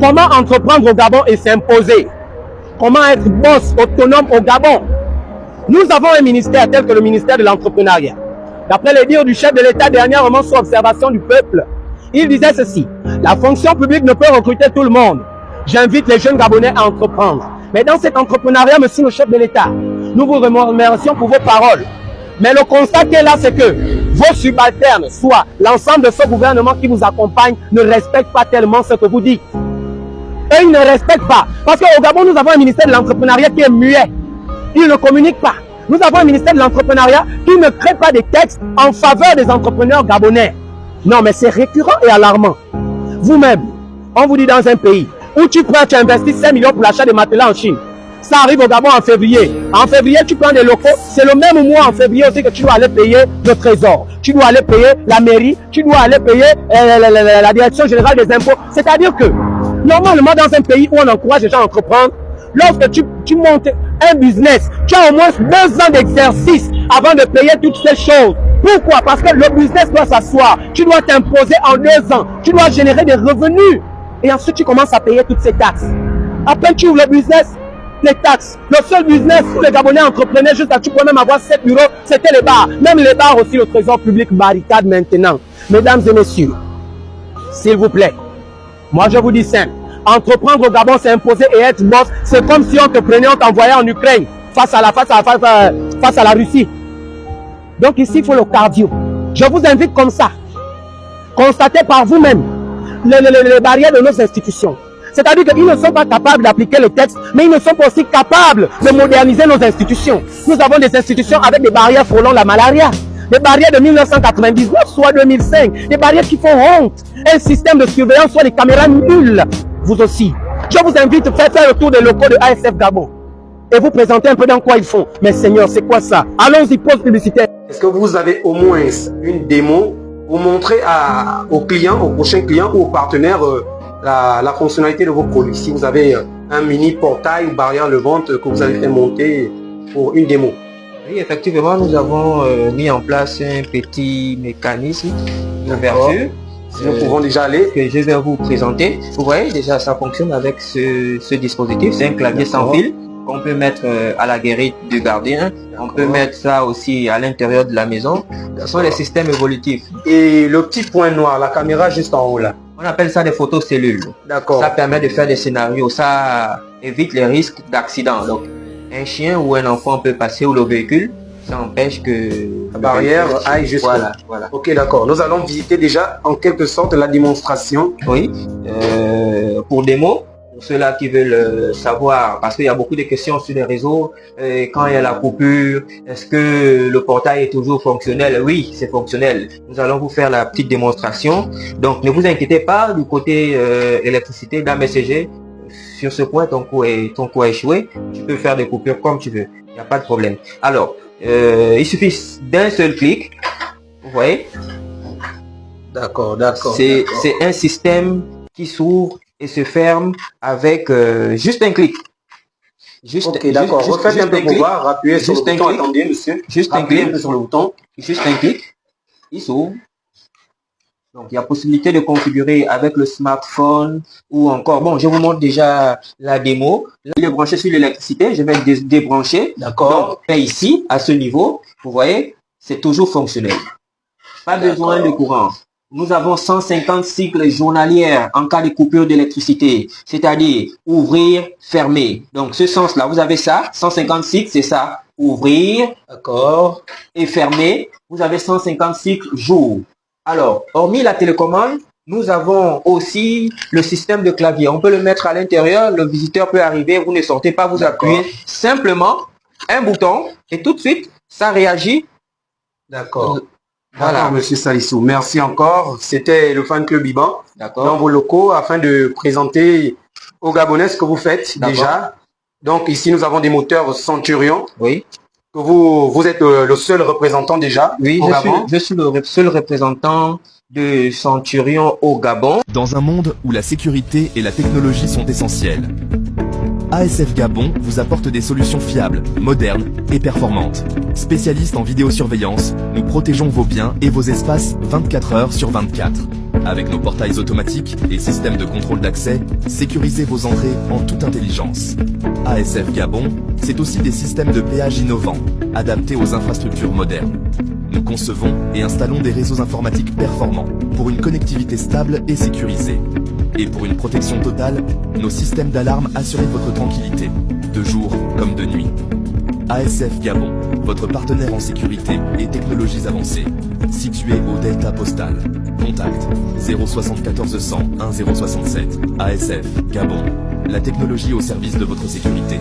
Comment entreprendre au Gabon et s'imposer? Comment être boss autonome au Gabon? Nous avons un ministère tel que le ministère de l'entrepreneuriat. D'après les dires du chef de l'État dernièrement sous observation du peuple, il disait ceci: la fonction publique ne peut recruter tout le monde. J'invite les jeunes Gabonais à entreprendre. Mais dans cet entrepreneuriat, monsieur le chef de l'État, nous vous remercions pour vos paroles. Mais le constat qui est là, c'est que vos subalternes, soit l'ensemble de ce gouvernement qui vous accompagne, ne respectent pas tellement ce que vous dites. Et ils ne respectent pas. Parce qu'au Gabon, nous avons un ministère de l'entrepreneuriat qui est muet. Il ne communique pas. Nous avons un ministère de l'entrepreneuriat qui ne crée pas des textes en faveur des entrepreneurs gabonais. Non, mais c'est récurrent et alarmant. Vous-même, on vous dit dans un pays où tu investis 5 millions pour l'achat des matelas en Chine. Ça arrive au Gabon en février. En février, tu prends des locaux. C'est le même mois en février aussi que tu dois aller payer le trésor. Tu dois aller payer la mairie. Tu dois aller payer la direction générale des impôts. C'est-à-dire que, normalement, dans un pays où on encourage les gens à entreprendre, lorsque tu montes un business, tu as au moins 2 ans d'exercice avant de payer toutes ces choses. Pourquoi? Parce que le business doit s'asseoir. Tu dois t'imposer en 2 ans. Tu dois générer des revenus. Et ensuite, tu commences à payer toutes ces taxes. Après, tu ouvres le business, les taxes. Le seul business où les Gabonais entreprenaient, juste là, tu pouvais même avoir 7 bureaux, c'était les bars. Même les bars aussi, le trésor public barricade maintenant. Mesdames et messieurs, s'il vous plaît, moi je vous dis simple. Entreprendre au Gabon, c'est imposer et être boss. C'est comme si on te prenait, on t'envoyait en Ukraine face à la Russie. Donc ici, il faut le cardio. Je vous invite comme ça. Constatez par vous-même les barrières de nos institutions. C'est-à-dire qu'ils ne sont pas capables d'appliquer le texte, mais ils ne sont pas aussi capables de moderniser nos institutions. Nous avons des institutions avec des barrières frôlant la malaria. Des barrières de 1999, soit 2005. Des barrières qui font honte. Un système de surveillance, soit des caméras nulles. Vous aussi. Je vous invite à faire le tour des locaux de ASF Gabon. Et vous présenter un peu dans quoi ils font. Mais Seigneur, c'est quoi ça? Allons-y, pause publicitaire. Est-ce que vous avez au moins une démo pour montrer aux clients, aux prochains clients ou aux partenaires la fonctionnalité de vos produits? Si vous avez un mini portail ou barrière levante que vous avez fait monter pour une démo. Oui, effectivement, nous avons mis en place un petit mécanisme d'ouverture. Nous pouvons déjà aller. Que je vais vous présenter. Vous voyez, déjà, ça fonctionne avec ce dispositif. C'est un clavier sans fil qu'on peut mettre à la guérite du gardien. On peut mettre ça aussi à l'intérieur de la maison. Ce sont les systèmes évolutifs. Et le petit point noir, la caméra juste en haut là. On appelle ça des photos cellules. D'accord. Ça permet de faire des scénarios. Ça évite les risques d'accident. Donc, un chien ou un enfant peut passer ou le véhicule. Ça empêche que la barrière aille jusqu'au. Voilà. Ok, d'accord. Nous allons visiter déjà en quelque sorte la démonstration. Oui. Pour démo, pour ceux-là qui veulent savoir, parce qu'il y a beaucoup de questions sur les réseaux, quand il y a la coupure, est-ce que le portail est toujours fonctionnel? Oui, c'est fonctionnel. Nous allons vous faire la petite démonstration. Donc, ne vous inquiétez pas du côté électricité d'AMSG. Sur ce point, ton coup a échoué. Tu peux faire des coupures comme tu veux. Il n'y a pas de problème. Alors, il suffit d'un seul clic. Vous voyez? D'accord. C'est un système qui s'ouvre et se ferme avec juste un clic. Ok, d'accord. Refaites un peu pour voir. Appuyez sur le bouton. Attendez, monsieur. Juste un clic sur le bouton. Juste un clic. Il s'ouvre. Donc, il y a possibilité de configurer avec le smartphone ou encore, bon, je vous montre déjà la démo. Là, il est branché sur l'électricité. Je vais débrancher. D'accord. Donc, ici, à ce niveau, vous voyez, c'est toujours fonctionnel. Pas besoin de courant. Nous avons 150 cycles journalières en cas de coupure d'électricité, c'est-à-dire ouvrir, fermer. Donc, ce sens-là, vous avez ça, 150 cycles, c'est ça. Ouvrir, d'accord, et fermer. Vous avez 150 cycles jour. Alors, hormis la télécommande, nous avons aussi le système de clavier. On peut le mettre à l'intérieur, le visiteur peut arriver, vous ne sortez pas, vous appuyez simplement un bouton et tout de suite, ça réagit. D'accord. Voilà, monsieur Salissou. Merci encore. C'était le fan club IBAN dans vos locaux afin de présenter aux Gabonais ce que vous faites déjà. Donc ici, nous avons des moteurs Centurion. Oui. Vous êtes le seul représentant déjà. Oui, je suis le seul représentant de Centurion au Gabon. Dans un monde où la sécurité et la technologie sont essentielles, ASF Gabon vous apporte des solutions fiables, modernes et performantes. Spécialistes en vidéosurveillance, nous protégeons vos biens et vos espaces 24 heures sur 24. Avec nos portails automatiques et systèmes de contrôle d'accès, sécurisez vos entrées en toute intelligence. ASF Gabon, c'est aussi des systèmes de péage innovants, adaptés aux infrastructures modernes. Nous concevons et installons des réseaux informatiques performants pour une connectivité stable et sécurisée. Et pour une protection totale, nos systèmes d'alarme assurent votre tranquillité, de jour comme de nuit. ASF Gabon, votre partenaire en sécurité et technologies avancées, situé au Delta Postal. Contact 074 100 1067. ASF Gabon, la technologie au service de votre sécurité.